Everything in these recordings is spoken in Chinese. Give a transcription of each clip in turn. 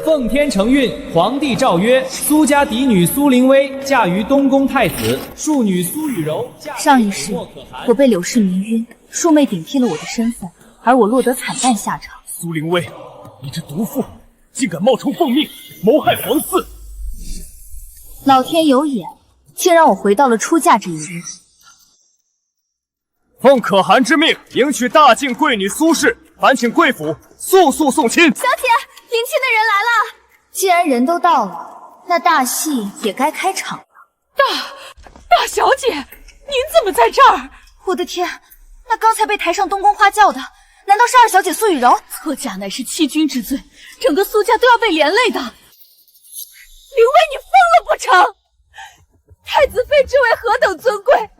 奉天承运，皇帝诏曰：苏家嫡女苏灵薇嫁于东宫太子，庶女苏雨柔嫁上一世，我被柳氏迷晕，庶妹顶替了我的身份，而我落得惨淡下场。苏灵薇，你这毒妇，竟敢冒充奉命，谋害皇嗣！老天有眼，竟让我回到了出嫁这一日。奉可汗之命，迎娶大晋贵女苏氏，烦请贵府速速送亲。小姐，迎亲的人来了。既然人都到了，那大戏也该开场了。大小姐，您怎么在这儿？我的天，那刚才被抬上东宫花轿的，难道是二小姐苏雨柔？侧嫁乃是欺君之罪，整个苏家都要被连累的。灵薇，你疯了不成？太子妃之位何等尊贵，你竟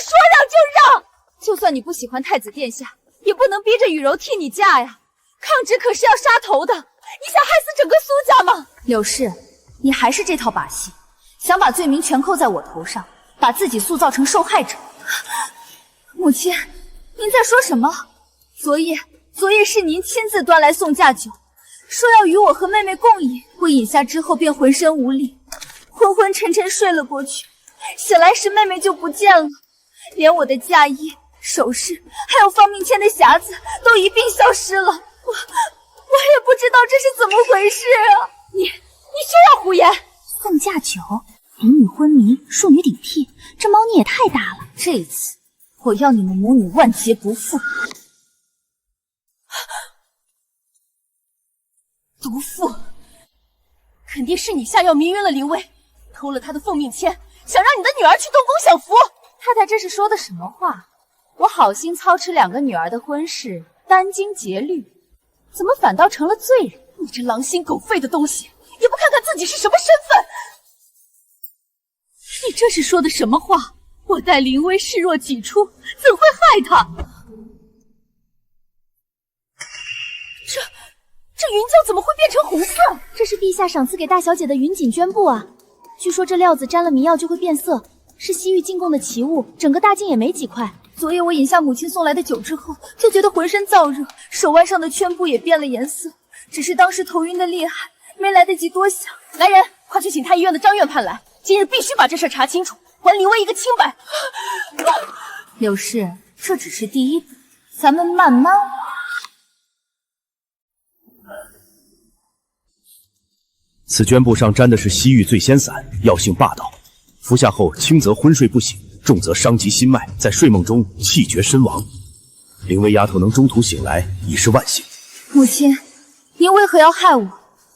说让就让！就算你不喜欢太子殿下，也不能逼着雨柔替你嫁呀。抗旨可是要杀头的，你想害死整个苏家吗？柳氏，你还是这套把戏，想把罪名全扣在我头上，把自己塑造成受害者。母亲，您在说什么？昨夜是您亲自端来送嫁酒，说要与我和妹妹共饮，我饮下之后便浑身无力，昏昏沉沉睡了过去。醒来时妹妹就不见了，连我的嫁衣、首饰还有放命签的匣子都一并消失了。我也不知道这是怎么回事啊！你休要胡言！送嫁酒，嫡女昏迷，庶女顶替，这猫腻也太大了。这一次，我要你们母女万劫不复！毒妇，肯定是你下药迷晕了灵薇，偷了她的奉命签，想让你的女儿去东宫享福。太太这是说的什么话？我好心操持两个女儿的婚事，殚精竭虑，怎么反倒成了罪人？你这狼心狗肺的东西，也不看看自己是什么身份！你这是说的什么话？我待灵薇视若己出，怎会害她？这云胶怎么会变成红色？这是陛下赏赐给大小姐的云锦绢布啊！据说这料子沾了迷药就会变色，是西域进贡的奇物，整个大晋也没几块。昨夜我饮下母亲送来的酒之后，就觉得浑身燥热，手腕上的绢布也变了颜色。只是当时头晕的厉害，没来得及多想。来人，快去请太医院的张院判来，今日必须把这事查清楚，还灵薇一个清白。柳氏，这只是第一步，咱们慢慢来。此绢布上沾的是西域醉仙散，药性霸道，服下后轻则昏睡不醒，重则伤及心脉，在睡梦中气绝身亡。灵薇丫头能中途醒来，已是万幸。母亲，您为何要害我？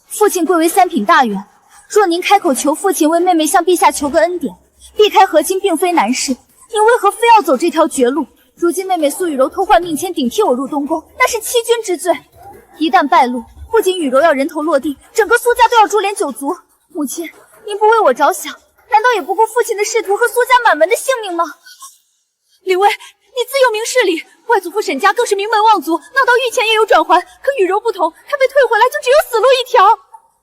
父亲贵为三品大员，若您开口求父亲为妹妹向陛下求个恩典，避开和亲并非难事，您为何非要走这条绝路？如今妹妹苏雨柔偷换命签顶替我入东宫，那是欺君之罪，一旦败露，不仅雨柔要人头落地，整个苏家都要株连九族。母亲，您不为我着想，难道也不顾父亲的仕途和苏家满门的性命吗？灵薇，你自幼明事理，外祖父沈家更是名门望族，闹到御前也有转圜。可雨柔不同，她被退回来就只有死路一条。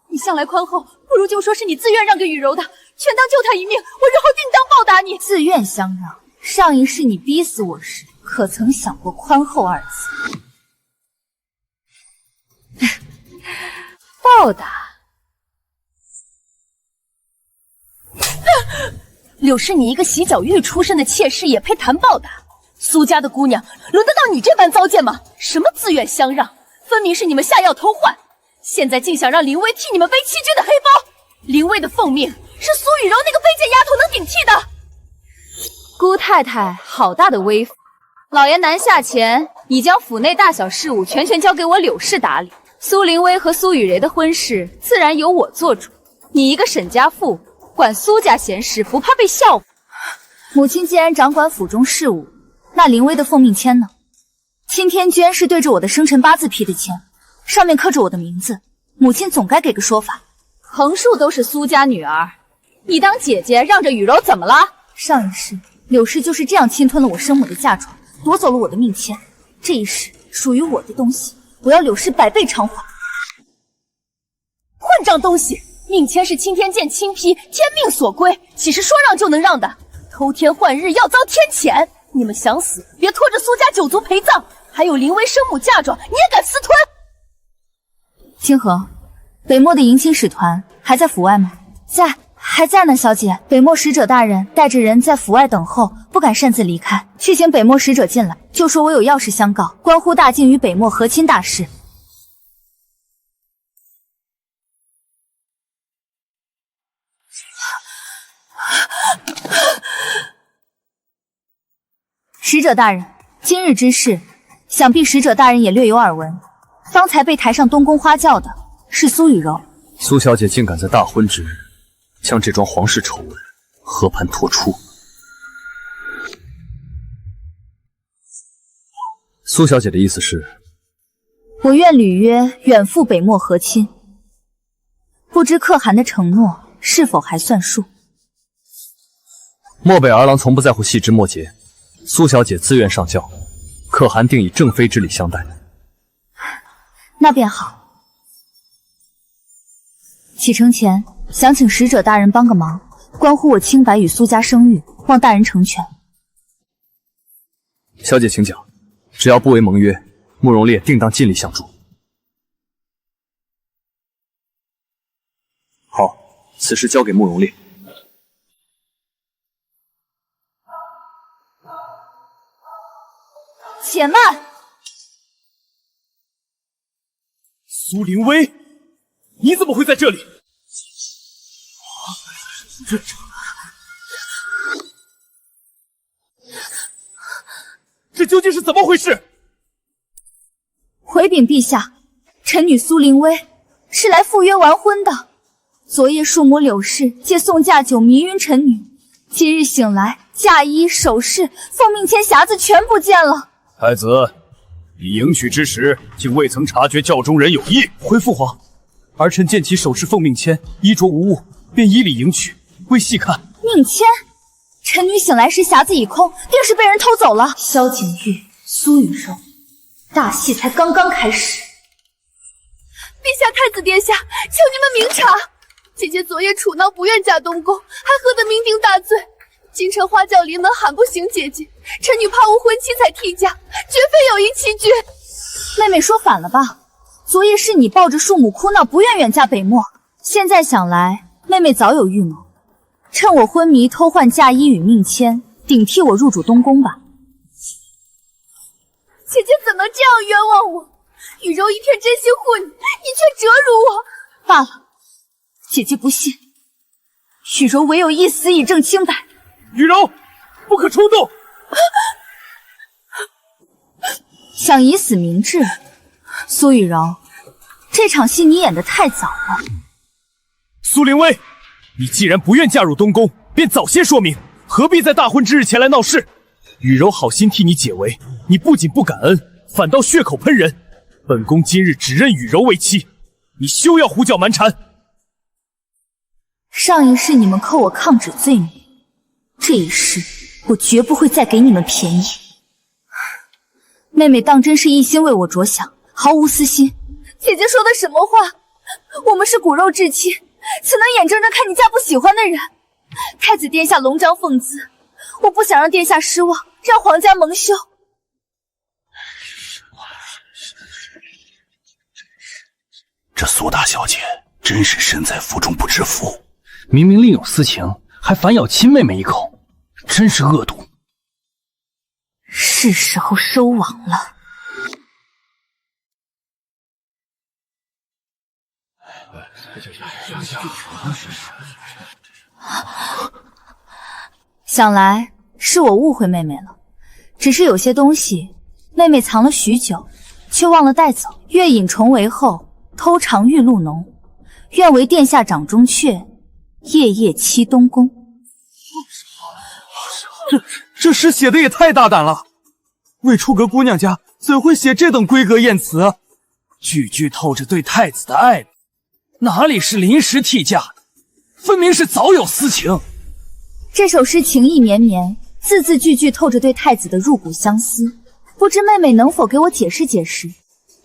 你向来宽厚，不如就说是你自愿让给雨柔的，全当救她一命，我日后定当报答你。自愿相让，上一世你逼死我时，可曾想过宽厚二字？报答？柳氏，你一个洗脚狱出身的妾室也配谈报答？苏家的姑娘轮得到你这般糟践吗？什么自愿相让，分明是你们下药偷换，现在竟想让灵薇替你们背欺君的黑包。灵薇的奉命是苏雨柔那个卑贱丫头能顶替的。姑太太好大的威风！老爷南下前已将府内大小事务全权交给我柳氏打理，苏灵薇和苏雨柔的婚事自然由我做主。你一个沈家妇，管苏家闲事，不怕被笑话？母亲既然掌管府中事务，那灵薇的奉命签呢？钦天绢是对着我的生辰八字批的签，上面刻着我的名字，母亲总该给个说法。横竖都是苏家女儿，你当姐姐让着雨柔怎么了？上一世柳氏就是这样侵吞了我生母的嫁妆，夺走了我的命签。这一世属于我的东西，我要柳氏百倍偿还。混账东西！命签是青天剑亲批，天命所归，岂是说让就能让的？偷天换日，要遭天谴！你们想死，别拖着苏家九族陪葬，还有灵薇生母嫁妆，你也敢私吞？清河，北漠的迎亲使团还在府外吗？在，还在呢，小姐。北漠使者大人带着人在府外等候，不敢擅自离开，去请北漠使者进来，就说我有要事相告，关乎大晋与北漠和亲大事。使者大人，今日之事，想必使者大人也略有耳闻。方才被抬上东宫花轿的是苏雨柔。苏小姐竟敢在大婚之日将这桩皇室丑闻和盘托出。苏小姐的意思是，我愿履约远赴北漠和亲，不知可汗的承诺是否还算数？漠北儿郎从不在乎细枝末节，苏小姐自愿上轿，可汗定以正妃之礼相待。那便好。启程前想请使者大人帮个忙，关乎我清白与苏家声誉，望大人成全。小姐请讲，只要不违盟约，慕容烈定当尽力相助。好，此事交给慕容烈。且慢！苏林威，你怎么会在这里？这究竟是怎么回事？回禀陛下，臣女苏林威是来赴约完婚的。昨夜庶母柳氏借送嫁酒迷晕臣女，今日醒来，嫁衣、首饰、奉命签匣子全不见了。太子，你迎娶之时竟未曾察觉轿中人有异。回父皇，儿臣见其首饰奉命签，衣着无误，便依礼迎娶，未细看。命签？臣女醒来时匣子已空，定是被人偷走了。萧景玉、苏雨柔，大戏才刚刚开始。陛下、太子殿下，求你们明察，姐姐昨夜吵闹不愿嫁东宫，还喝得酩酊大醉。京城花轿临门喊不醒姐姐，臣女怕无婚期才替嫁，绝非有意欺君。妹妹说反了吧？昨夜是你抱着庶母哭闹，不愿远嫁北漠。现在想来，妹妹早有预谋，趁我昏迷偷换嫁衣与命签，顶替我入主东宫吧。姐姐怎能这样冤枉我？雨柔一片真心护你，你却折辱我。罢了，姐姐不信，雨柔唯有一死以证清白。雨柔，不可冲动。想以死明志，苏雨柔，这场戏你演得太早了。苏林威，你既然不愿嫁入东宫，便早些说明，何必在大婚之日前来闹事？雨柔好心替你解围，你不仅不感恩，反倒血口喷人。本宫今日只认雨柔为妻，你休要胡搅蛮缠。上一世你们扣我抗旨罪名，这一世我绝不会再给你们便宜。妹妹当真是一心为我着想，毫无私心。姐姐说的什么话？我们是骨肉至亲，怎能眼睁睁看你嫁不喜欢的人？太子殿下龙章凤姿，我不想让殿下失望，让皇家蒙羞。这苏大小姐真是身在福中不知福，明明另有私情，还反咬亲妹妹一口，真是恶毒。是时候收网了。想来是我误会妹妹了，只是有些东西妹妹藏了许久，却忘了带走。月隐重围后，偷尝玉露浓。愿为殿下掌中雀，夜夜栖东宫。这诗写的也太大胆了，未出阁姑娘家怎会写这等闺阁艳词？句句透着对太子的爱，哪里是临时替嫁，分明是早有私情。这首诗情意绵绵，字字句句透着对太子的入骨相思。不知妹妹能否给我解释解释，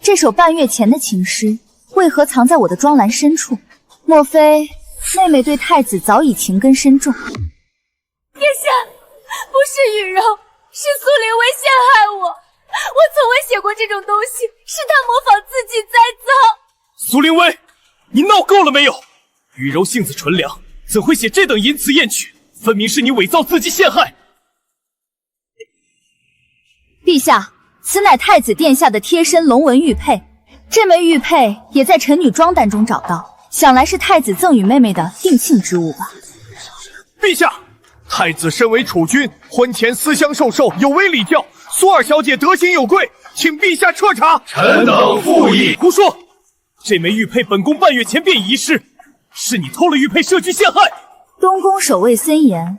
这首半月前的情诗为何藏在我的妆岚深处？莫非妹妹对太子早已情根深重？殿下，不是雨柔，是苏林威陷害我。我从未写过这种东西，是他模仿字迹栽赃。苏灵威，你闹够了没有？雨柔性子纯良，怎会写这等淫词艳曲？分明是你伪造字迹陷害。陛下，此乃太子殿下的贴身龙纹玉佩，这枚玉佩也在臣女装袋中找到，想来是太子赠与妹妹的定庆之物吧。陛下，太子身为储君，婚前私相授受，有违礼教。苏二小姐德行有贵，请陛下彻查。臣等复议。胡说！这枚玉佩本宫半月前便遗失，是你偷了玉佩设局陷害。东宫守卫森严，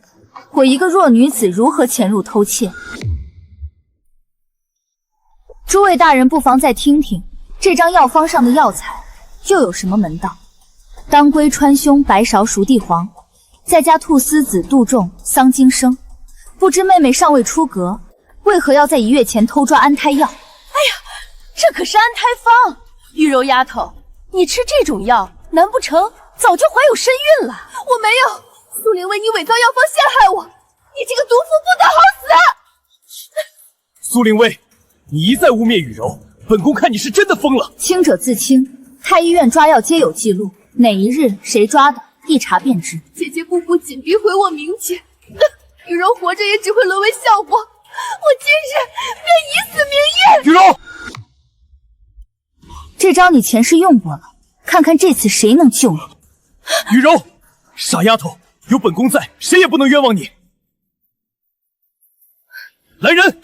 我一个弱女子如何潜入偷窃？诸位大人不妨再听听，这张药方上的药材又有什么门道？当归、川芎、白芍、熟地黄，再加菟丝子、杜仲、桑金生。不知妹妹尚未出阁，为何要在1月前偷抓安胎药？哎呀，这可是安胎方！玉柔丫头，你吃这种药，难不成早就怀有身孕了？我没有，苏灵威，你伪造药方陷害我，你这个毒妇不得好死！苏灵威，你一再污蔑雨柔，本宫看你是真的疯了。清者自清，太医院抓药皆有记录，哪一日谁抓的，一查便知。姐姐步步紧逼毁我名节，雨柔活着也只会沦为笑话，我今日便以死明雨义。柔，这招你前世用过了，看看这次谁能救你。雨柔，傻丫头，有本宫在，谁也不能冤枉你。来人，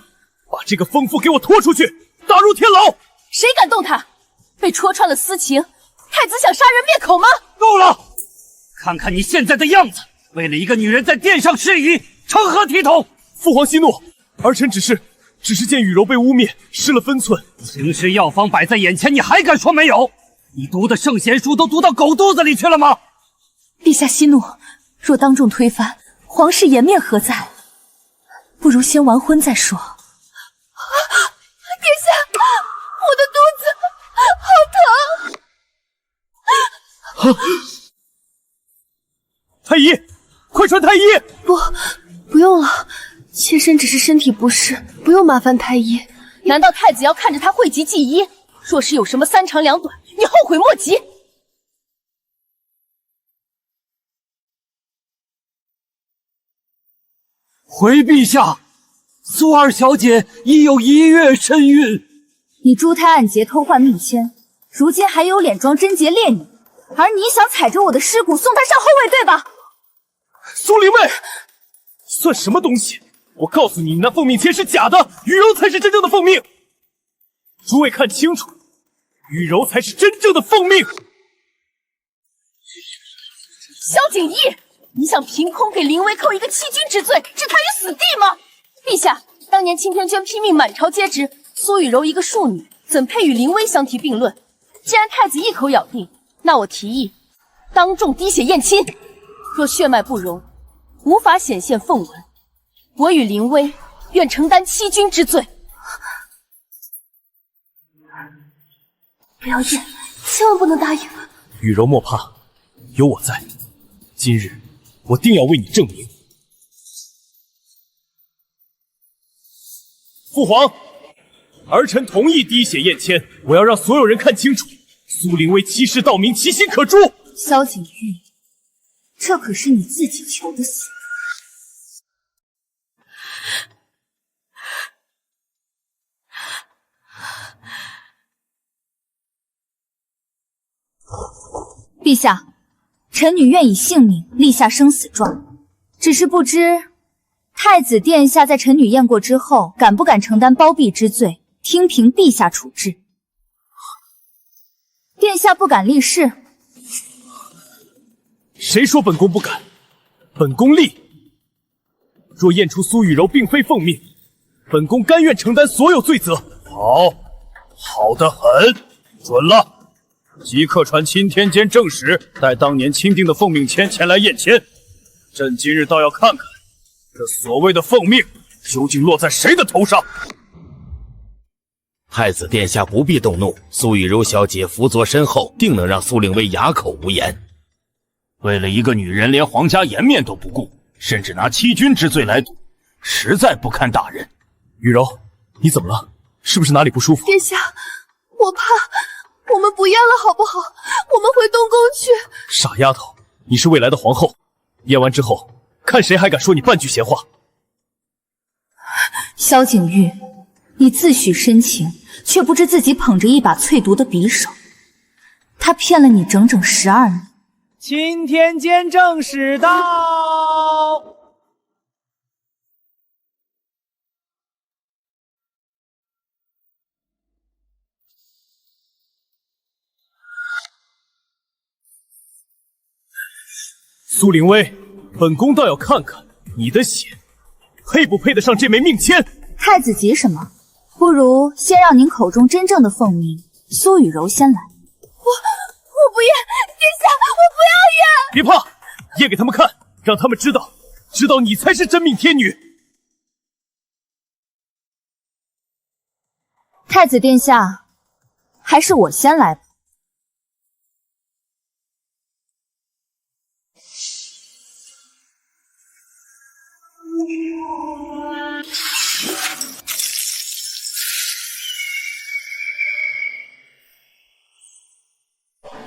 把这个疯妇给我拖出去，打入天牢！谁敢动他？被戳穿了私情，太子想杀人灭口吗？够了！看看你现在的样子，为了一个女人在殿上失仪，成何体统？父皇息怒，儿臣只是见雨柔被污蔑，失了分寸。行尸药方摆在眼前，你还敢说没有？你读的圣贤书都读到狗肚子里去了吗？陛下息怒，若当众推翻，皇室颜面何在？不如先完婚再说。殿下，我的肚子好疼！太医，快传太医！不用了，妾身只是身体不适，不用麻烦太医。难道太子要看着他讳疾忌医？若是有什么三长两短，你后悔莫及。回陛下，苏二小姐已有1月身孕。你珠胎暗结偷换命签，如今还有脸装贞洁烈女，而你想踩着我的尸骨送她上后位，对吧？苏灵卫，算什么东西？我告诉你，你那奉命签是假的，雨柔才是真正的奉命。诸位看清楚，雨柔才是真正的奉命。萧景逸，你想凭空给林薇扣一个欺君之罪，置他于死地吗？陛下，当年钦天监批命满朝皆知，苏雨柔一个庶女，怎配与林薇相提并论？既然太子一口咬定，那我提议当众滴血验亲。若血脉不容，无法显现凤纹，我与林薇愿承担欺君之罪。不要验，千万不能答应。雨柔莫怕，有我在，今日我定要为你证明。父皇，儿臣同意滴血验签，我要让所有人看清楚，苏灵薇欺世盗名，其心可诛。萧景玉，这可是你自己求的死。陛下，臣女愿以性命立下生死状，只是不知太子殿下在臣女验过之后，敢不敢承担包庇之罪，听凭陛下处置？殿下不敢立誓。谁说本宫不敢？本宫立。若验出苏雨柔并非奉命，本宫甘愿承担所有罪责。好，好得很，准了。即刻传钦天监正使带当年钦定的奉命签前来验签。朕今日倒要看看，这所谓的奉命究竟落在谁的头上。太子殿下不必动怒，苏雨柔小姐辅佐深厚，定能让苏令威哑口无言。为了一个女人，连皇家颜面都不顾，甚至拿欺君之罪来赌，实在不堪大人。雨柔，你怎么了？是不是哪里不舒服？殿下，我怕我们不验了好不好？我们回东宫去。傻丫头，你是未来的皇后，验完之后，看谁还敢说你半句闲话。萧景玉，你自诩深情，却不知自己捧着一把淬毒的匕首。他骗了你整整12年。钦天监正使到。苏灵薇，本宫倒要看看你的血配不配得上这枚命签。太子急什么？不如先让您口中真正的凤鸣苏雨柔先来。我不验，殿下，我不要验。别怕，验给他们看，让他们知道你才是真命天女。太子殿下，还是我先来吧。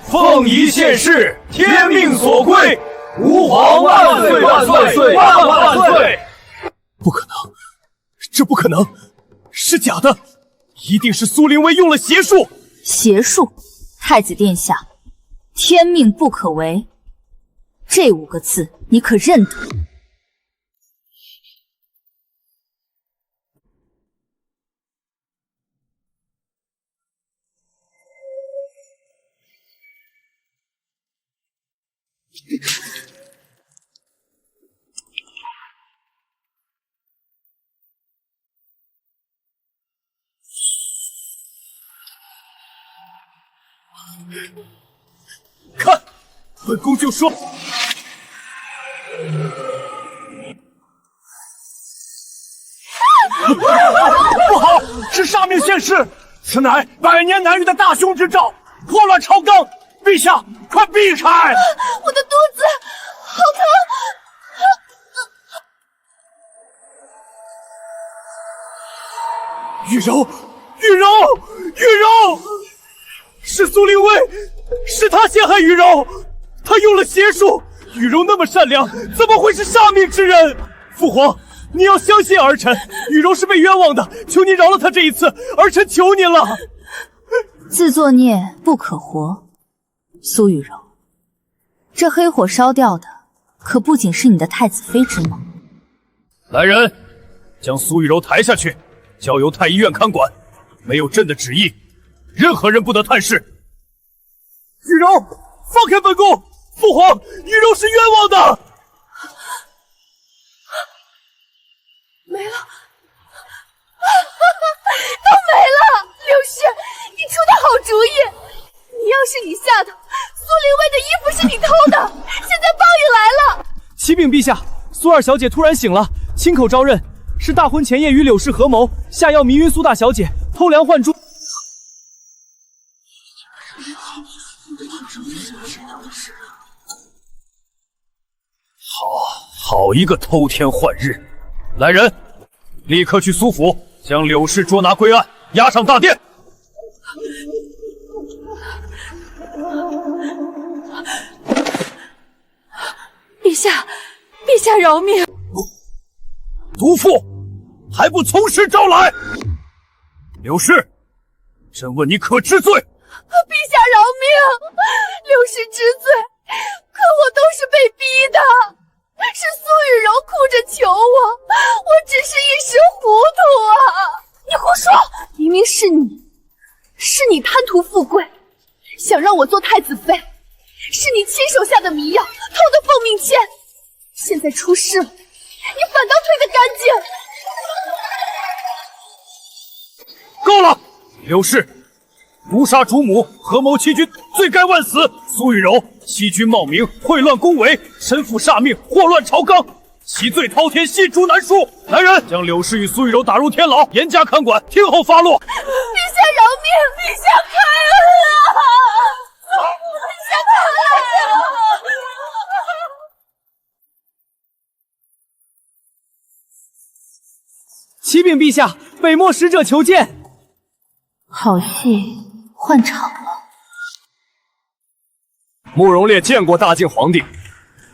凤仪现世，天命所归，吾皇万岁万岁万万岁！不可能，这不可能，是假的，一定是苏灵薇用了邪术。邪术，太子殿下，天命不可违，这5个字你可认得？看，本宫就说，不好，是煞命现世，此乃百年难遇的大凶之兆，祸乱朝纲。陛下，快避开！我的肚子好疼。雨柔，是苏灵薇，是她陷害雨柔，她用了邪术。雨柔那么善良，怎么会是煞命之人？父皇，你要相信儿臣，雨柔是被冤枉的，求您饶了她这一次，儿臣求您了。自作孽不可活。苏雨柔，这黑火烧掉的可不仅是你的太子妃之梦。来人，将苏雨柔抬下去，交由太医院看管。没有朕的旨意，任何人不得探视。雨柔，放开本宫！父皇，雨柔是冤枉的。没了，都没了！柳氏，你出的好主意！你要是你下的，苏灵薇的衣服是你偷的，现在报应来了！启禀陛下，苏二小姐突然醒了，亲口招认，是大婚前夜与柳氏合谋，下药迷晕苏大小姐，偷梁换柱。好一个偷天换日！来人，立刻去苏府，将柳氏捉拿归案，押上大殿。陛下饶命！毒妇，还不从实招来！柳氏，朕问你可知罪？陛下饶命！柳氏知罪，可我都是被逼的，是苏雨柔哭着求我，我只是一时糊涂啊！你胡说！明明是你贪图富贵，想让我做太子妃，是你亲手下的迷药，偷的凤命签，现在出事了，你反倒退得干净。够了，柳氏，毒杀主母，合谋欺君，罪该万死。苏雨柔欺君冒名，秽乱宫闱，身负煞命，祸乱朝纲，其罪滔天，细诛难书。来人，将柳氏与苏雨柔打入天牢，严加看管，听候发落。陛下饶命！陛下开恩啊！陛下开恩啊！启禀陛下，北漠使者求见。好戏换场了。慕容烈见过大靖皇帝，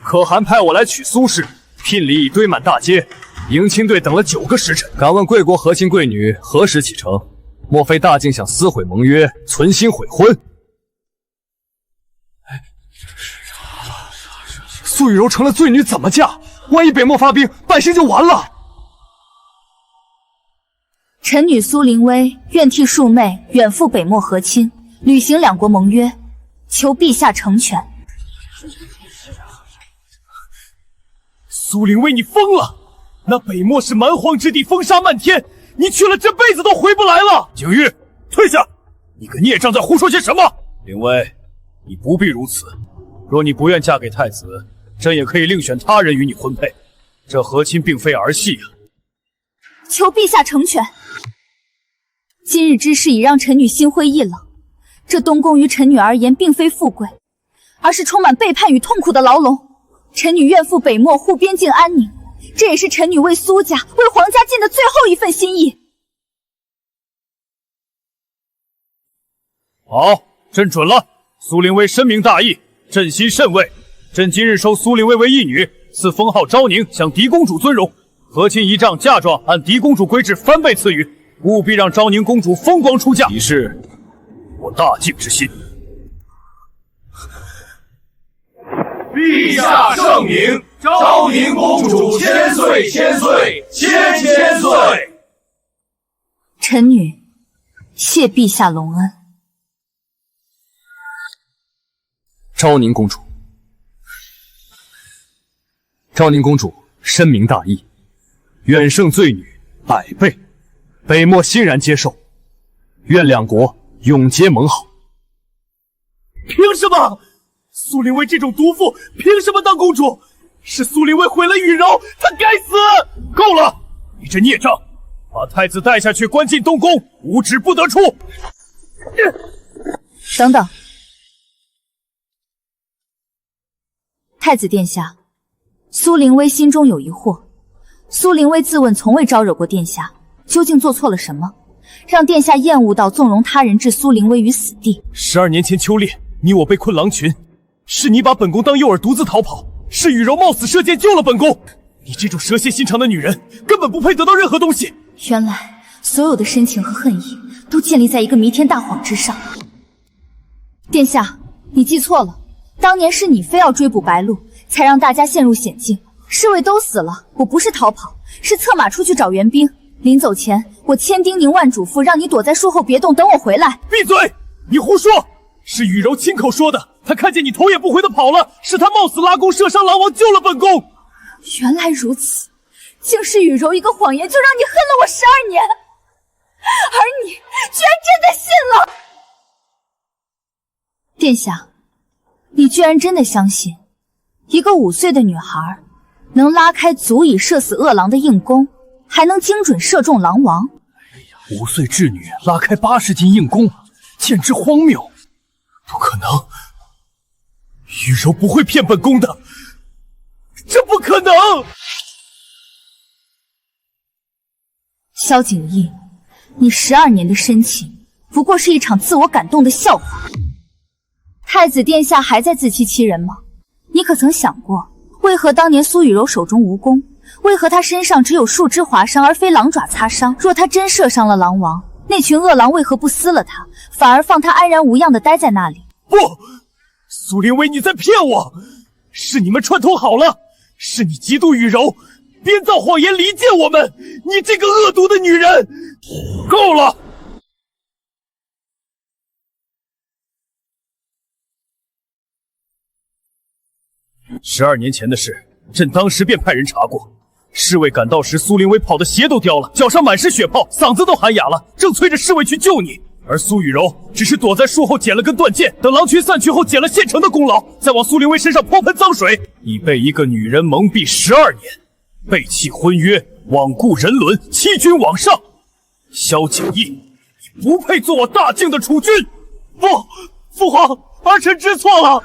可汗派我来取苏氏，聘礼已堆满大街，迎亲队等了9个时辰。敢问贵国和亲贵女何时启程？莫非大靖想撕毁盟约，存心悔婚？苏雨柔成了罪女怎么嫁？万一北漠发兵，百姓就完了。臣女苏灵薇愿替庶妹远赴北漠和亲，履行2国盟约，求陛下成全。苏灵薇，你疯了！那北漠是蛮荒之地，风沙漫天，你去了这辈子都回不来了。景玉，退下！你个孽障在胡说些什么？灵薇，你不必如此。若你不愿嫁给太子，朕也可以另选他人与你婚配。这和亲并非儿戏啊！求陛下成全。今日之事已让臣女心灰意冷，这东宫于臣女而言并非富贵，而是充满背叛与痛苦的牢笼。臣女愿赴北漠护边境安宁，这也是臣女为苏家、为皇家尽的最后一份心意。好，朕准了。苏灵薇深明大义，朕心甚慰。朕今日收苏灵薇为义女，赐封号昭宁，享嫡公主尊荣。和亲仪仗嫁妆按嫡公主规制翻倍赐予，务必让昭宁公主风光出嫁，以示我大靖之心。陛下圣明，昭宁公主千岁千岁千岁。臣女谢陛下隆恩。昭宁公主，昭宁公主深明大义，远胜罪女100倍，北漠欣然接受，愿2国永结盟好。凭什么？苏灵薇这种毒妇凭什么当公主？是苏灵薇毁了雨柔，她该死！够了！你这孽障，把太子带下去，关进东宫，无旨不得出。等等，太子殿下，苏灵薇心中有疑惑。苏灵薇自问从未招惹过殿下，究竟做错了什么，让殿下厌恶到纵容他人置苏灵薇于死地？12年前秋猎，你我被困狼群，是你把本宫当诱饵独自逃跑，是雨柔冒死射箭救了本宫。你这种蛇蝎心肠的女人，根本不配得到任何东西。原来所有的深情和恨意都建立在一个弥天大谎之上。殿下，你记错了，当年是你非要追捕白鹿，才让大家陷入险境。侍卫都死了，我不是逃跑，是策马出去找援兵。临走前，我千叮咛万嘱咐，让你躲在树后别动，等我回来。闭嘴！你胡说！是雨柔亲口说的，她看见你头也不回的跑了，是她冒死拉弓射伤狼王，救了本宫。原来如此，竟是雨柔一个谎言，就让你恨了我12年，而你居然真的信了。殿下，你居然真的相信，一个5岁的女孩能拉开足以射死恶狼的硬弓，还能精准射中狼王？5岁稚女拉开80斤硬弓，简直荒谬！不可能，雨柔不会骗本宫的，这不可能！萧景逸，你12年的深情，不过是一场自我感动的笑话。太子殿下还在自欺欺人吗？你可曾想过，为何当年苏雨柔手中无弓？为何她身上只有树枝划伤，而非狼爪擦伤？若她真射伤了狼王，那群恶狼为何不撕了她，反而放她安然无恙地待在那里？不，苏灵薇，你在骗我！是你们串通好了，是你嫉妒雨柔，编造谎言离间我们！你这个恶毒的女人！够了！12年前的事，朕当时便派人查过。侍卫赶到时，苏灵薇跑的鞋都掉了，脚上满是血泡，嗓子都喊哑了，正催着侍卫去救你。而苏雨柔只是躲在树后捡了根断剑，等狼群散去后捡了现成的功劳，再往苏灵薇身上泼盆脏水。你被一个女人蒙蔽12年，背弃婚约，罔顾人伦，欺君罔上。萧景逸，你不配做我大靖的储君！不，父皇，儿臣知错了。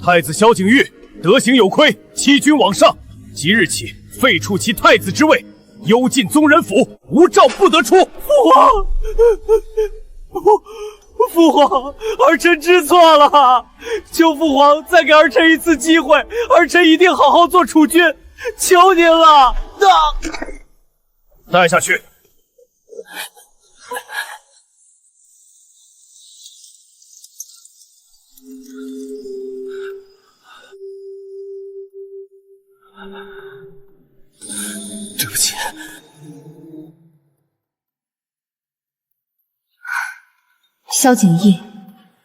太子萧景玉德行有亏，欺君罔上，即日起废黜其太子之位，幽禁宗人府，无诏不得出。父皇，父皇，儿臣知错了，求父皇再给儿臣一次机会，儿臣一定好好做储君，求您了。带下去。对不起。萧景翳，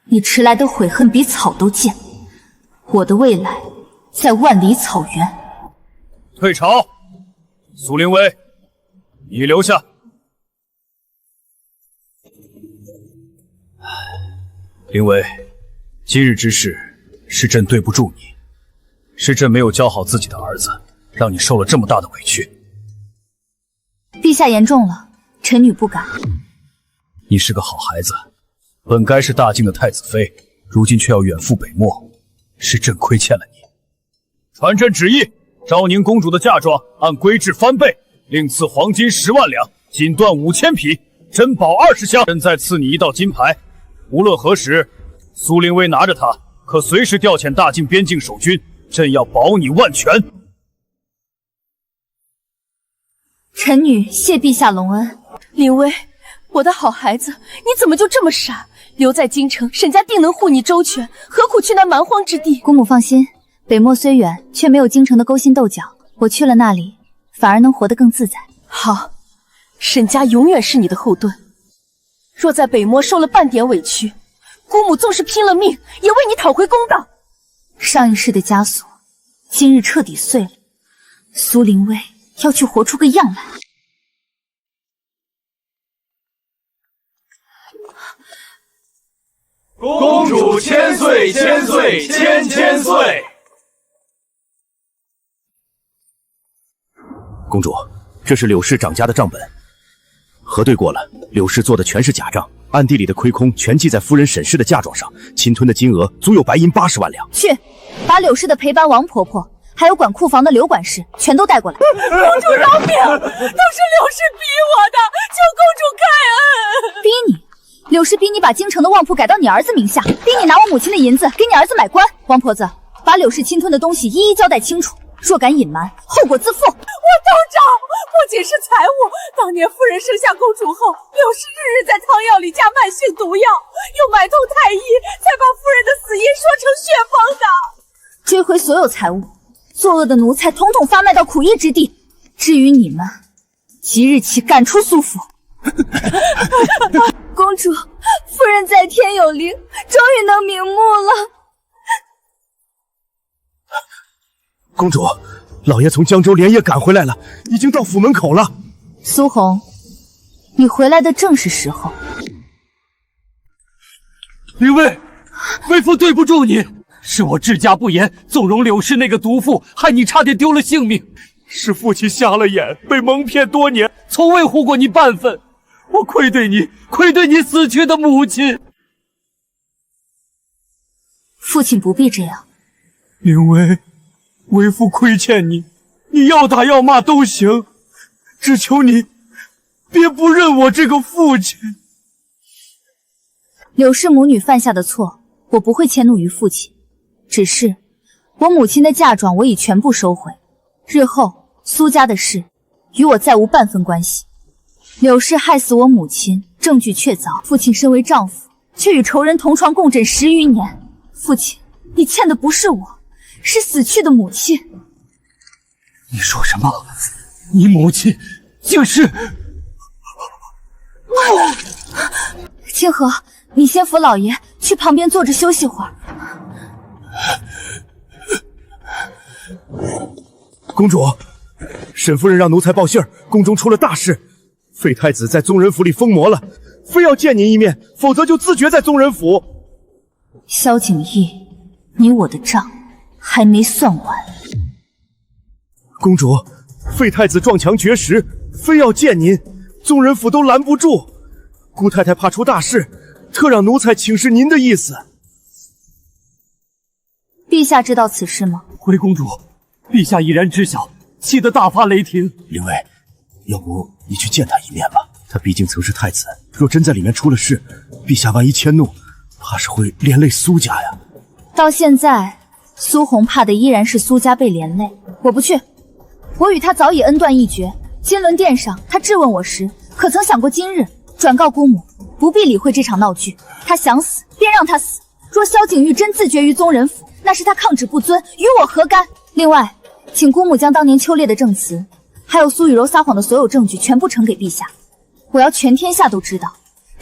你迟来的悔恨比草都贱，我的未来在万里草原。退朝。苏灵威，你留下。灵威，今日之事是朕对不住你，是朕没有教好自己的儿子，让你受了这么大的委屈。陛下言重了，臣女不敢。你是个好孩子，本该是大晋的太子妃，如今却要远赴北漠，是朕亏欠了你。传朕旨意，昭宁公主的嫁妆按规制翻倍，另赐黄金10万两，锦缎5000匹，珍宝20箱。朕再赐你一道金牌，无论何时，苏灵威拿着它，可随时调遣大晋边境守军，朕要保你万全。臣女谢陛下隆恩。灵威，我的好孩子，你怎么就这么傻？留在京城，沈家定能护你周全，何苦去那蛮荒之地？姑母放心，北漠虽远，却没有京城的勾心斗角，我去了那里，反而能活得更自在。好，沈家永远是你的后盾。若在北漠受了半点委屈，姑母纵是拼了命，也为你讨回公道。上一世的枷锁，今日彻底碎了。苏灵威要去活出个样来。公主千岁千岁千岁！公主，这是柳氏掌家的账本，核对过了，柳氏做的全是假账，暗地里的亏空全记在夫人沈氏的嫁妆上，侵吞的金额足有白银80万两。去，把柳氏的陪伴王婆婆，还有管库房的刘管事全都带过来。公主饶命！都是柳氏逼我的，求公主开恩！逼你？柳氏逼你把京城的旺铺改到你儿子名下，逼你拿我母亲的银子给你儿子买官。王婆子，把柳氏侵吞的东西一一交代清楚，若敢隐瞒，后果自负。我都找，不仅是财物，当年夫人生下公主后，柳氏日日在汤药里加慢性毒药，又买通太医，才把夫人的死因说成血崩的。追回所有财物，作恶的奴才统统发卖到苦役之地。至于你们，即日起赶出苏府。公主，夫人在天有灵，终于能瞑目了。公主，老爷从江州连夜赶回来了，已经到府门口了。苏红，你回来的正是时候。灵威，为父对不住你，是我治家不严，纵容柳氏那个毒妇，害你差点丢了性命。是父亲瞎了眼，被蒙骗多年，从未护过你半分。我愧对你，愧对你死去的母亲。父亲不必这样。灵威，为父亏欠你，你要打要骂都行，只求你别不认我这个父亲。柳氏母女犯下的错，我不会迁怒于父亲，只是我母亲的嫁妆我已全部收回，日后苏家的事与我再无半分关系。柳氏害死我母亲，证据确凿，父亲身为丈夫，却与仇人同床共枕10余年。父亲，你欠的不是我，是死去的母亲。你说什么？你母亲竟是……清河，你先扶老爷去旁边坐着休息会儿。公主，沈夫人让奴才报信儿，宫中出了大事。废太子在宗人府里疯魔了，非要见您一面，否则就自绝在宗人府。萧景翳，你我的账还没算完。公主，废太子撞墙绝食，非要见您，宗人府都拦不住。姑太太怕出大事，特让奴才请示您的意思。陛下知道此事吗？回公主，陛下已然知晓，气得大发雷霆。灵威，要不你去见他一面吧？他毕竟曾是太子，若真在里面出了事，陛下万一迁怒，怕是会连累苏家呀。到现在，苏红怕的依然是苏家被连累。我不去，我与他早已恩断义绝。金轮殿上，他质问我时，可曾想过今日？转告姑母，不必理会这场闹剧。他想死，便让他死。若萧景玉真自绝于宗人府，那是他抗旨不遵，与我何干？另外，请姑母将当年秋烈的证词，还有苏雨柔撒谎的所有证据全部呈给陛下。我要全天下都知道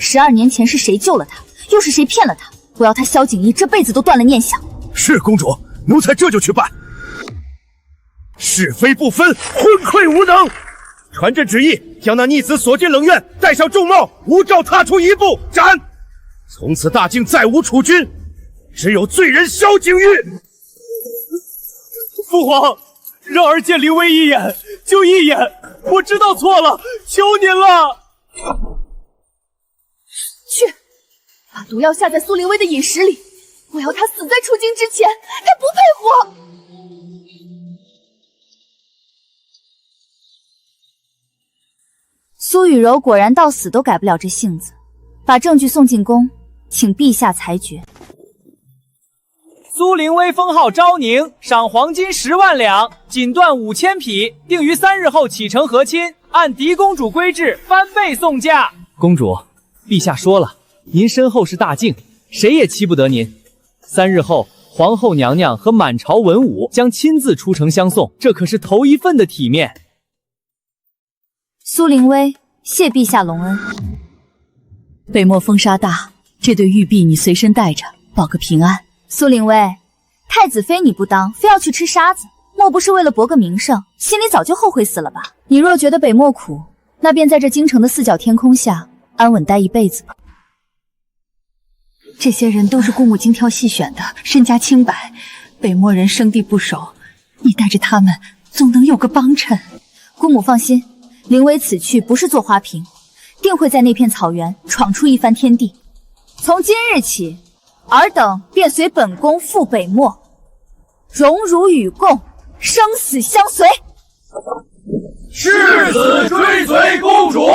，12年前是谁救了他，又是谁骗了他。我要他萧景逸这辈子都断了念想。是公主，奴才这就去办。是非不分，昏聩无能。传朕旨意，将那逆子锁进冷院，戴上重帽，无照踏出一步，斩！从此大境再无储君，只有罪人萧景玉。父皇，让儿见林威一眼就一眼，我知道错了，求您了。去，把毒药下在苏灵威的饮食里，我要他死在出京之前，他不配活。苏雨柔果然到死都改不了这性子，把证据送进宫，请陛下裁决。苏灵威封号昭宁，赏黄金10万两，锦缎5000匹，定于3日后启程和亲，按嫡公主规制翻倍送嫁。公主，陛下说了，您身后是大境，谁也欺不得您。3日后，皇后娘娘和满朝文武将亲自出城相送，这可是头一份的体面。苏灵威，谢陛下隆恩。北漠风沙大，这对玉璧你随身带着，保个平安。苏灵威，太子妃你不当，非要去吃沙子，莫不是为了博个名声？心里早就后悔死了吧？你若觉得北漠苦，那便在这京城的4角天空下安稳待一辈子吧。这些人都是姑母精挑细选的，身家清白，北漠人生地不熟，你带着他们总能有个帮衬。姑母放心，灵威此去不是做花瓶，定会在那片草原闯出一番天地。从今日起，尔等便随本宫赴北漠，荣辱与共，生死相随。誓死追随公主。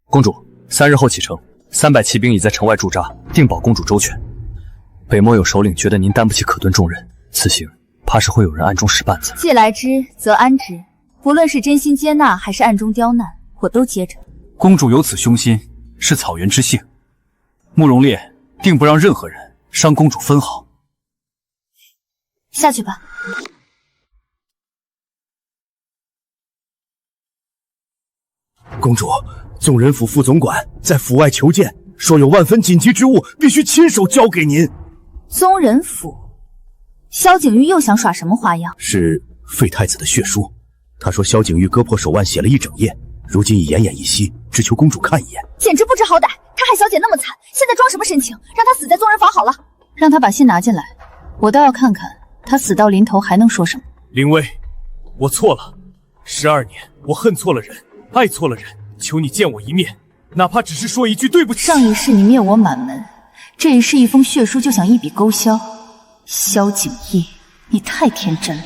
公主，3日后启程，300骑兵已在城外驻扎，定保公主周全。北漠有首领觉得您担不起可顿重任，此行怕是会有人暗中使绊子。既来之，则安之。不论是真心接纳，还是暗中刁难，我都接着。公主有此凶心，是草原之幸，慕容烈定不让任何人伤公主分毫。下去吧。公主，宗人府副总管在府外求见，说有万分紧急之物，必须亲手交给您。宗人府，萧景玉又想耍什么花样？是废太子的血书。他说萧景玉割破手腕写了一整夜，如今已奄奄一息，只求公主看一眼。简直不知好歹！他害小姐那么惨，现在装什么深情？让他死在宗人房好了。让他把信拿进来，我倒要看看他死到临头还能说什么。灵威，我错了，12年，我恨错了人，爱错了人，求你见我一面，哪怕只是说一句对不起。上一世你灭我满门，这一世一封血书就想一笔勾销，萧景逸，你太天真了。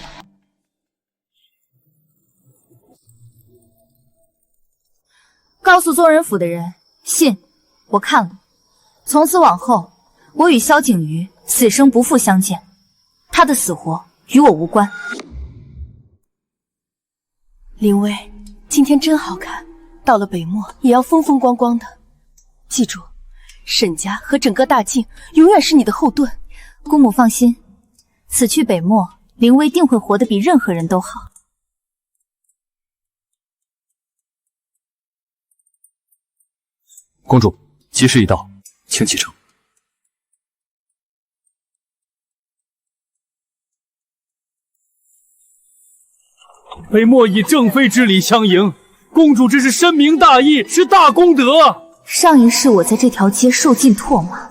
告诉宗人府的人，信我看了。从此往后，我与萧景瑜此生不复相见，他的死活与我无关。林薇，今天真好看，到了北漠也要风风光光的。记住，沈家和整个大境永远是你的后盾。姑母放心，此去北漠，林薇定会活得比任何人都好。公主，吉时已到，请启程。北漠以正妃之礼相迎，公主这是深明大义，是大功德。上一世我在这条街受尽唾骂，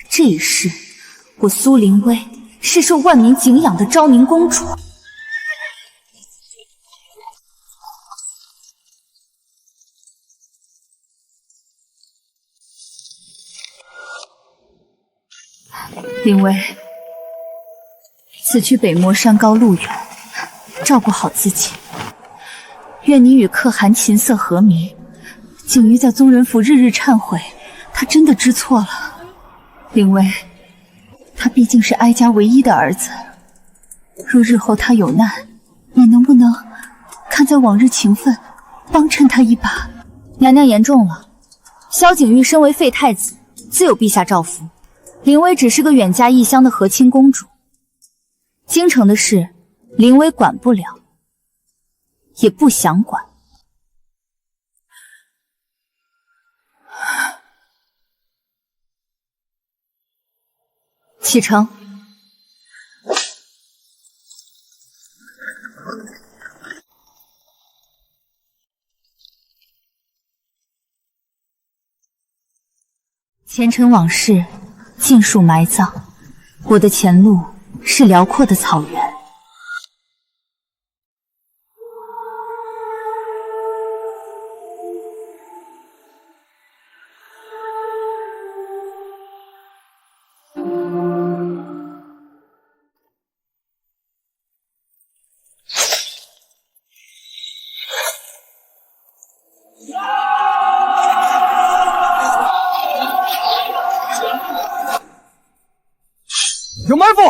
这一世我苏灵薇是受万民敬仰的昭宁公主。灵薇，此去北漠山高路远，照顾好自己。愿你与可汗琴瑟和鸣。景瑜在宗人府日日忏悔，他真的知错了。灵薇，他毕竟是哀家唯一的儿子，若日后他有难，你能不能看在往日情分，帮衬他一把？娘娘言重了，萧景玉身为废太子，自有陛下诏福。灵薇只是个远嫁异乡的和亲公主，京城的事，灵薇管不了，也不想管。启程。前尘往事尽数埋葬，我的前路是辽阔的草原。有埋伏，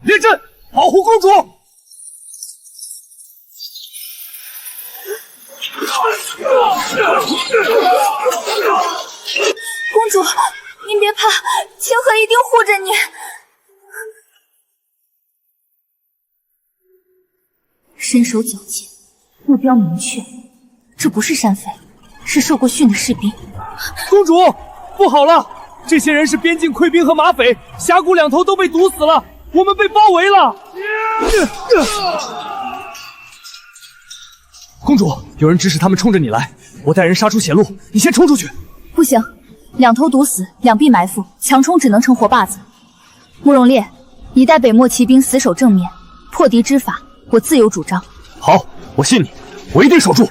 列阵，保护公主。公主，您别怕，清河一定护着你。身手矫健，目标明确，这不是山匪，是受过训的士兵。公主，不好了！这些人是边境溃兵和马匪，峡谷两头都被堵死了，我们被包围了。公主，有人指使他们冲着你来，我带人杀出血路，你先冲出去。不行，两头堵死，两臂埋伏，强冲只能成活靶子。慕容烈，你带北漠骑兵死守正面，破敌之法，我自有主张。好，我信你，我一定守住。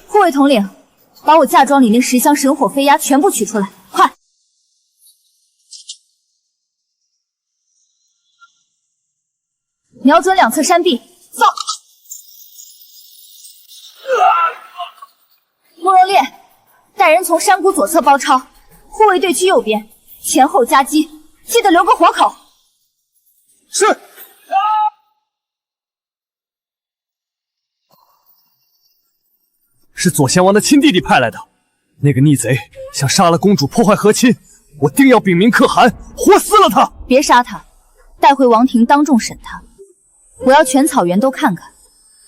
护卫统领，把我嫁妆里那10箱神火飞鸦全部取出来，快！瞄准两侧山壁，放！慕容烈，带人从山谷左侧包抄，护卫队区右边，前后夹击，记得留个活口。是。是左贤王的亲弟弟派来的，那个逆贼想杀了公主，破坏和亲，我定要禀明可汗，活撕了他！别杀他，带回王庭当众审他。我要全草原都看看，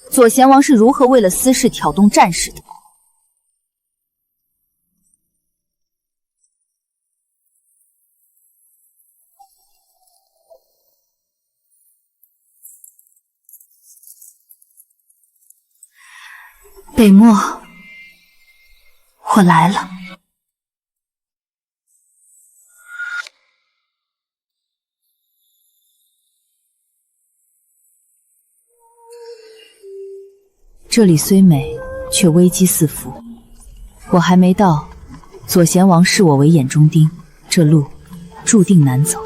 左贤王是如何为了私事挑动战事的。北漠，我来了。这里虽美，却危机四伏。我还没到，左贤王视我为眼中钉，这路注定难走。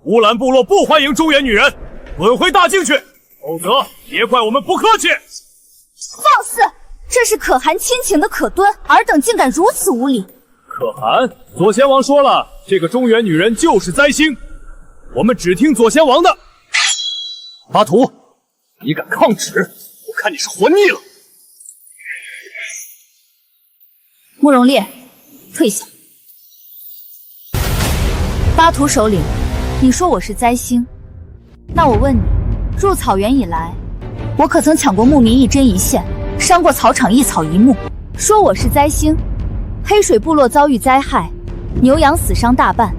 乌兰部落不欢迎中原女人，滚回大境去，否则别怪我们不客气。放肆！这是可汗亲情的可敦，尔等竟敢如此无礼！可汗，左贤王说了，这个中原女人就是灾星，我们只听左贤王的。巴图，你敢抗旨，我看你是活腻了。慕容烈，退下。巴图首领，你说我是灾星，那我问你，入草原以来，我可曾抢过牧民一针一线，伤过草场一草一木？说我是灾星，黑水部落遭遇灾害，牛羊死伤大半，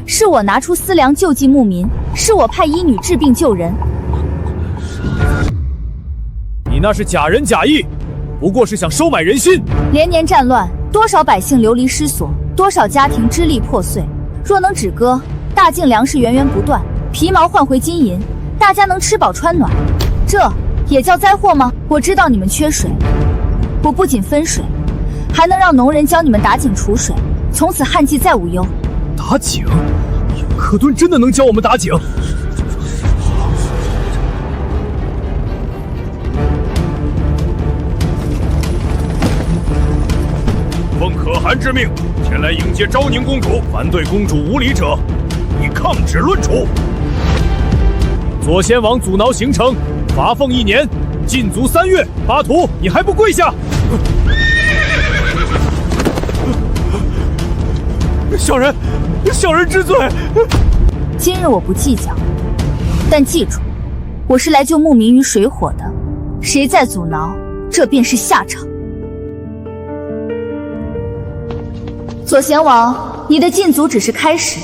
是我拿出私粮救济牧民，是我派医女治病救人。你那是假仁假义，不过是想收买人心。连年战乱，多少百姓流离失所，多少家庭支离破碎。若能止戈，大境粮食源源不断，皮毛换回金银，大家能吃饱穿暖，这也叫灾祸吗？我知道你们缺水，我不仅分水，还能让农人教你们打井储水，从此旱季再无忧。打井？可顿真的能教我们打井？奉可汗之命，前来迎接昭宁公主，凡对公主无礼者，以抗旨论处。左贤王阻挠行程，罚俸1年，禁足3月。巴图，你还不跪下！小人知罪。今日我不计较，但记住，我是来救牧民于水火的，谁再阻挠，这便是下场。左贤王，你的禁足只是开始，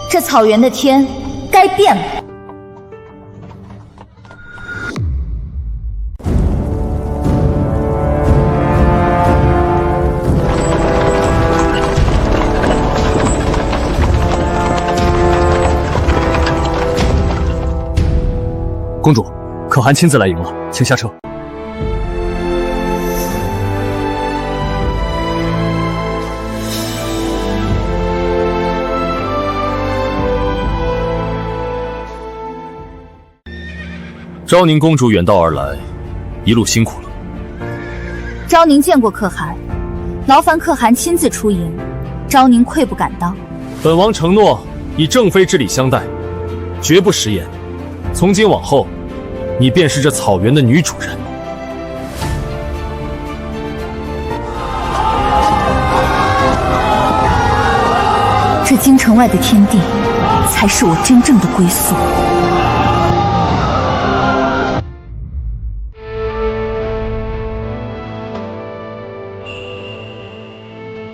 这草原的天该变了。公主，可汗亲自来迎了，请下车。昭宁公主远道而来，一路辛苦了。昭宁见过可汗，劳烦可汗亲自出迎，昭宁愧不敢当。本王承诺以正妃之礼相待，绝不食言。从今往后，你便是这草原的女主人。这京城外的天地，才是我真正的归宿。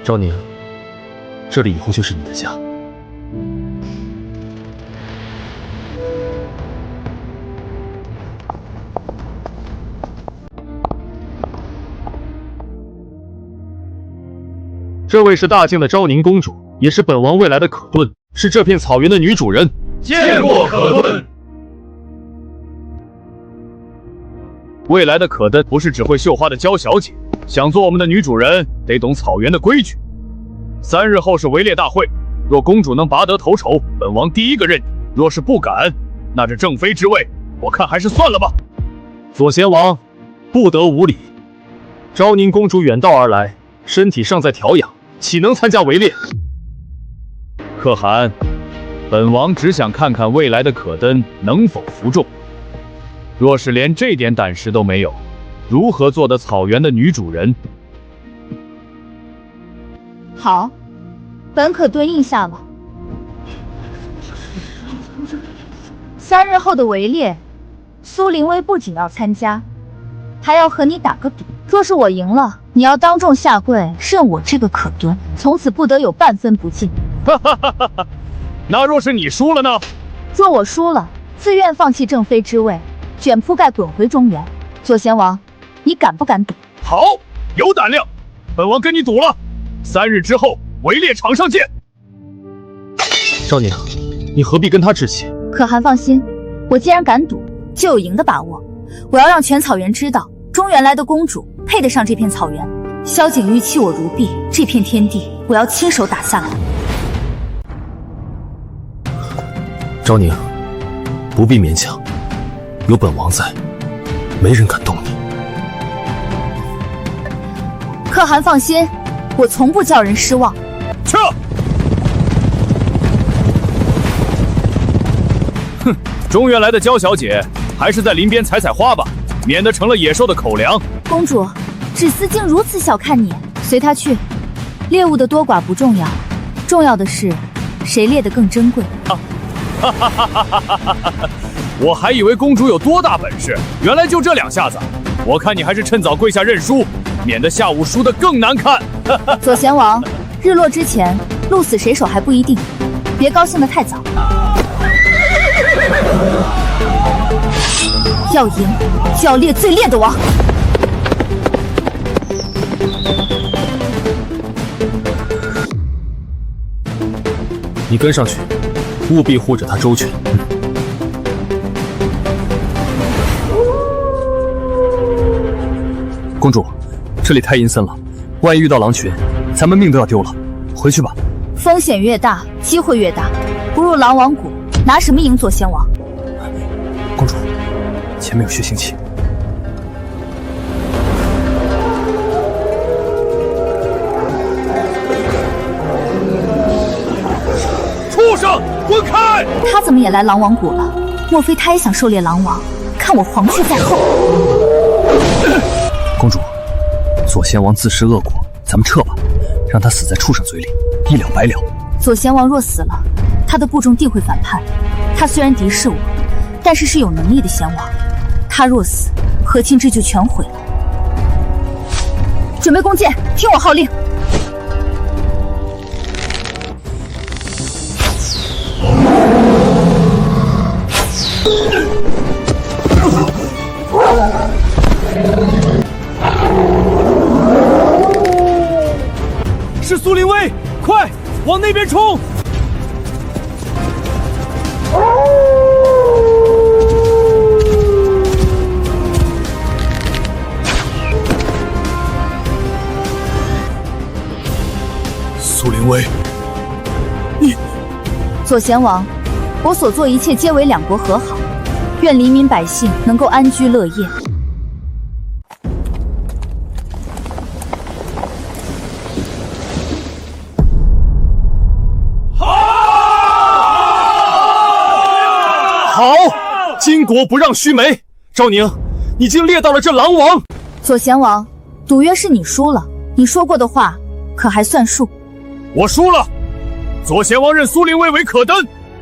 昭宁，这里以后就是你的家。这位是大靖的昭宁公主，也是本王未来的可顿，是这片草原的女主人。见过可顿。未来的可顿不是只会绣花的娇小姐，想做我们的女主人，得懂草原的规矩。3日后是围猎大会，若公主能拔得头筹，本王第一个认你；若是不敢，那这正妃之位，我看还是算了吧。左贤王，不得无礼。昭宁公主远道而来，身体尚在调养，岂能参加围猎？可汗，本王只想看看未来的可登能否服众。若是连这点胆识都没有，如何做得草原的女主人？好，本可顿应下了。3日后的围猎，苏林威不仅要参加，还要和你打个赌。若是我赢了，你要当众下跪认我这个可顿，从此不得有半分不敬。那若是你输了呢？若我输了，自愿放弃正妃之位，卷铺盖滚回中原。左贤王，你敢不敢赌？好，有胆量，本王跟你赌了。3日之后，围猎场上见。昭宁，你何必跟他置气？可汗放心，我既然敢赌，就有赢的把握。我要让全草原知道，中原来的公主配得上这片草原。萧景玉弃我如敝，这片天地我要亲手打下来。昭宁，不必勉强，有本王在，没人敢动你。可汗放心，我从不叫人失望。撤！哼，中原来的娇小姐，还是在林边采采花吧，免得成了野兽的口粮。公主，芷思竟如此小看你，随她去。猎物的多寡不重要，重要的是谁猎得更珍贵。我还以为公主有多大本事，原来就这2下子。我看你还是趁早跪下认输，免得下午输得更难看。左贤王，日落之前鹿死谁手还不一定，别高兴得太早。要赢就要猎最烈的王。你跟上去，务必护着他周全。公主，这里太阴森了，万一遇到狼群，咱们命都要丢了。回去吧。风险越大，机会越大。不入狼王谷，拿什么赢左贤王？公主，前面有血腥气。畜生，滚开！他怎么也来狼王谷了？莫非他也想狩猎狼王？看我黄雀在后！公主，左贤王自食恶果，咱们撤吧，让他死在畜生嘴里，一了百了。左贤王若死了，他的部众定会反叛。他虽然敌视我，但是是有能力的贤王。他若死，和亲之就全毁了。准备弓箭，听我号令。是苏林威，快往那边冲！苏林威，你左贤王，我所做一切皆为两国和好，愿黎民百姓能够安居乐业。好，巾帼不让须眉。赵宁，你竟猎到了这狼王！左贤王，赌约是你输了，你说过的话可还算数？我输了。左贤王认苏林威为可登，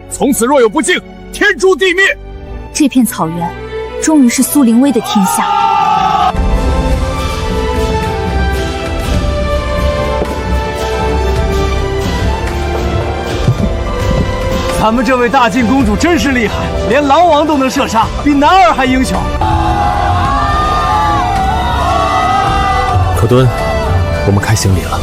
从此若有不敬，天诛地灭。这片草原，终于是苏林威的天下。咱们这位大晋公主真是厉害，连狼王都能射杀，比男儿还英雄。可敦，我们开行礼了。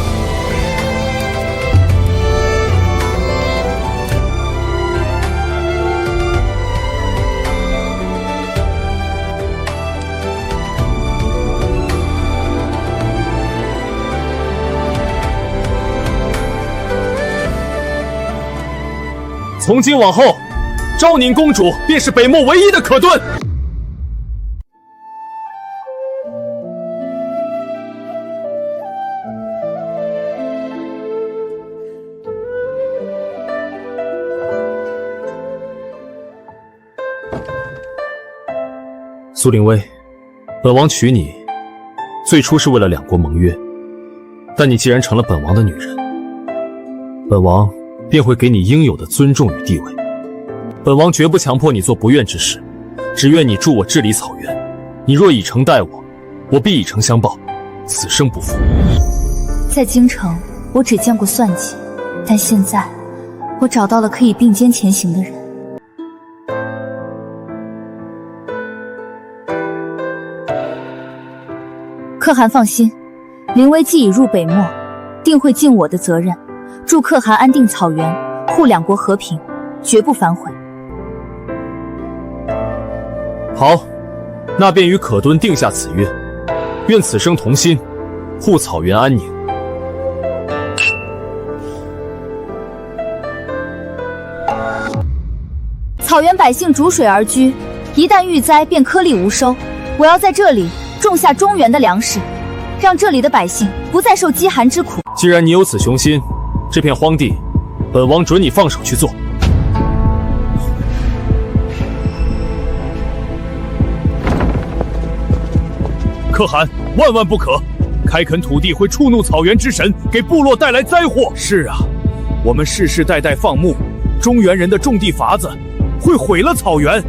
从今往后，昭宁公主便是北漠唯一的可敦。苏林威，本王娶你，最初是为了两国盟约，但你既然成了本王的女人，本王便会给你应有的尊重与地位。本王绝不强迫你做不愿之事，只愿你助我治理草原。你若以诚待我，我必以诚相报，此生不负。在京城，我只见过算计，但现在，我找到了可以并肩前行的人。可汗放心，林威既已入北漠，定会尽我的责任，助可汗安定草原，护两国和平，绝不反悔。好，那便与可敦定下此约，愿此生同心，护草原安宁。草原百姓逐水而居，一旦遇灾便颗粒无收。我要在这里种下中原的粮食，让这里的百姓不再受饥寒之苦。既然你有此雄心，这片荒地，本王准你放手去做。可汗，万万不可！开垦土地会触怒草原之神，给部落带来灾祸。是啊，我们世世代代放牧，中原人的种地法子会毁了草原。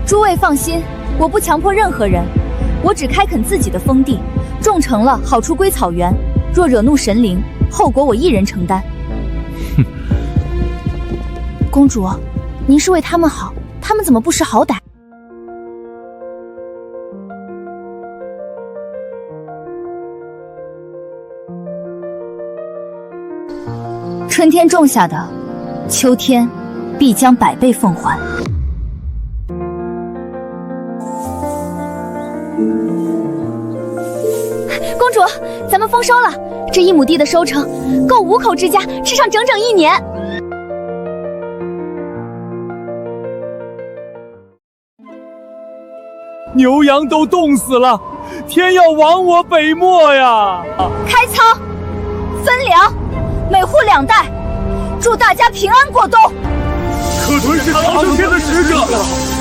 诸位放心，我不强迫任何人，我只开垦自己的封地，种成了好处归草原。若惹怒神灵，后果我一人承担。哼，公主，您是为他们好，他们怎么不识好歹？春天种下的，秋天必将百倍奉还。公公主，咱们丰收了，这1亩地的收成够5口之家吃上整整1年。牛羊都冻死了，天要亡我北漠呀！开仓，分粮，每户2袋，祝大家平安过冬。可敦是长生天的使者，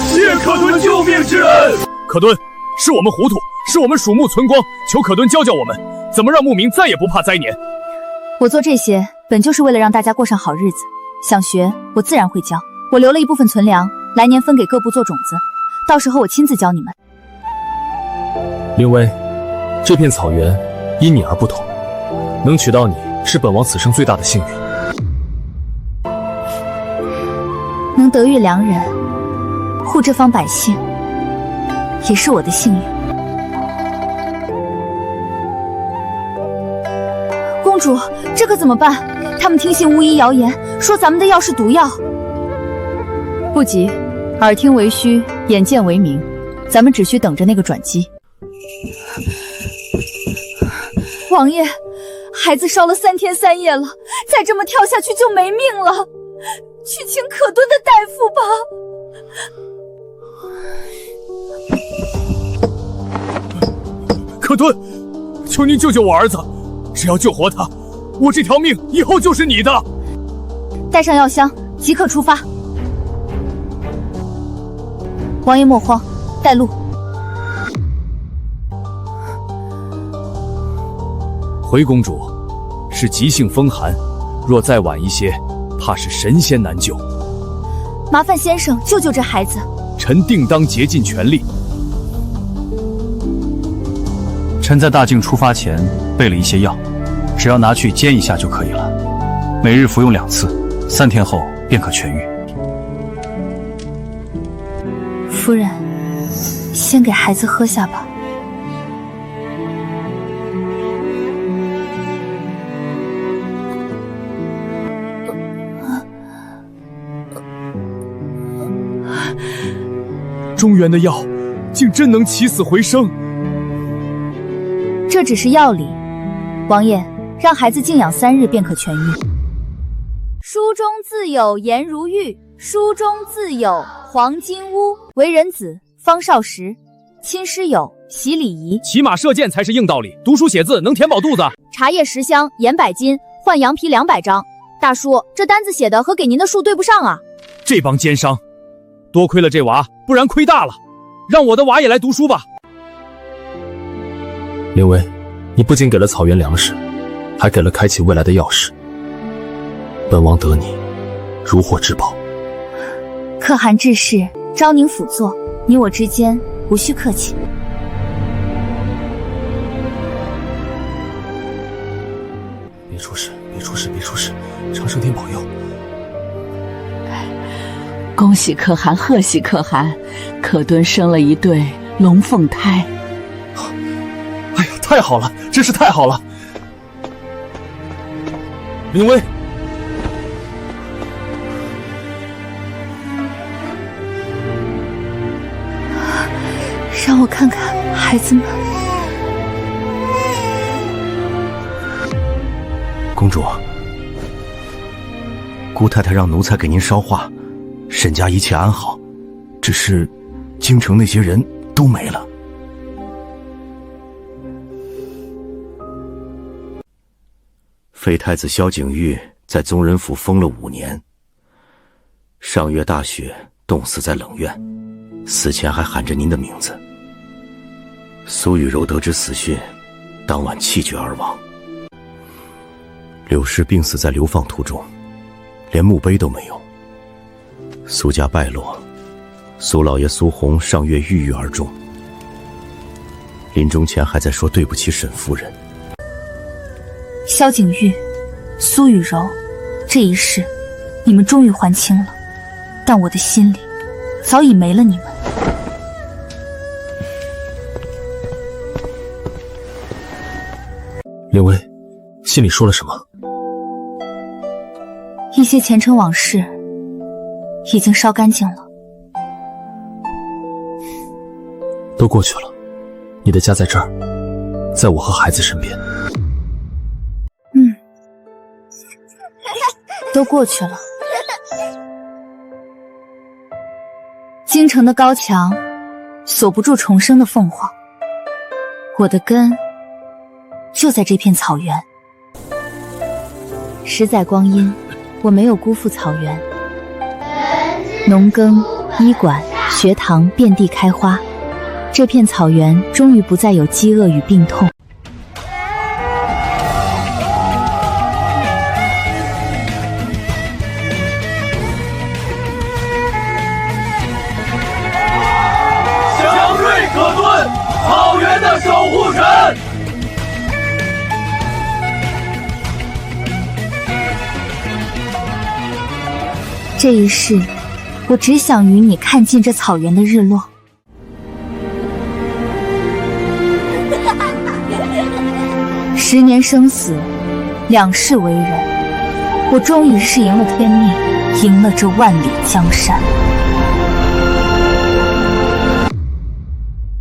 谢可敦救命之恩。可敦，是我们糊涂，是我们鼠目寸光，求可敦教教我们，怎么让牧民再也不怕灾年。我做这些本就是为了让大家过上好日子，想学我自然会教。我留了一部分存粮，来年分给各部做种子，到时候我亲自教你们。灵薇，这片草原因你而不同，能娶到你是本王此生最大的幸运。能得遇良人，护这方百姓，也是我的幸运。公主，这可怎么办？他们听信巫医谣言，说咱们的药是毒药。不急，耳听为虚，眼见为明，咱们只需等着那个转机。王爷，孩子烧了3天3夜了，再这么跳下去就没命了，去请可敦的大夫吧。可敦，求您救救我儿子，只要救活他，我这条命以后就是你的。带上药箱，即刻出发。王爷莫慌，带路。回公主，是急性风寒，若再晚一些，怕是神仙难救。麻烦先生救救这孩子。臣定当竭尽全力。臣在大境出发前备了一些药，只要拿去煎一下就可以了，每日服用2次，3天后便可痊愈。夫人，先给孩子喝下吧。中原的药，竟真能起死回生。这只是药理，王爷让孩子静养3日便可痊愈。书中自有颜如玉，书中自有黄金屋。为人子，方少时，亲师友，习礼仪。骑马射箭才是硬道理，读书写字能填饱肚子。茶叶10箱，盐100斤，换羊皮200张。大叔，这单子写的和给您的数对不上啊！这帮奸商，多亏了这娃，不然亏大了。让我的娃也来读书吧。灵薇，你不仅给了草原粮食，还给了开启未来的钥匙。本王得你如获至宝。可汗治世，招您辅佐，你我之间无需客气。别出事，别出事，别出事！长生天保佑！恭喜可汗，贺喜可汗！可敦生了一对龙凤胎。哎呀，太好了，真是太好了！灵薇，让我看看孩子们。公主，姑太太让奴才给您捎话，沈家一切安好，只是京城那些人都没了。废太子萧景玉在宗人府封了5年，上月大雪冻死在冷院，死前还喊着您的名字。苏雨柔得知死讯，当晚气绝而亡。柳氏病死在流放途中，连墓碑都没有。苏家败落，苏老爷苏弘上月郁郁而终，临终前还在说对不起沈夫人。萧景玉、苏雨柔，这一世你们终于还清了，但我的心里早已没了你们。灵薇，心里说了什么？一些前尘往事已经烧干净了，都过去了。你的家在这儿，在我和孩子身边。都过去了。京城的高墙锁不住重生的凤凰，我的根就在这片草原。10载光阴，我没有辜负草原。农耕、医馆、学堂遍地开花，这片草原终于不再有饥饿与病痛。祥瑞可敦，草原的守护神。这一世，我只想与你看尽这草原的日落。10年生死，2世为人，我终于适应了天命，赢了这万里江山。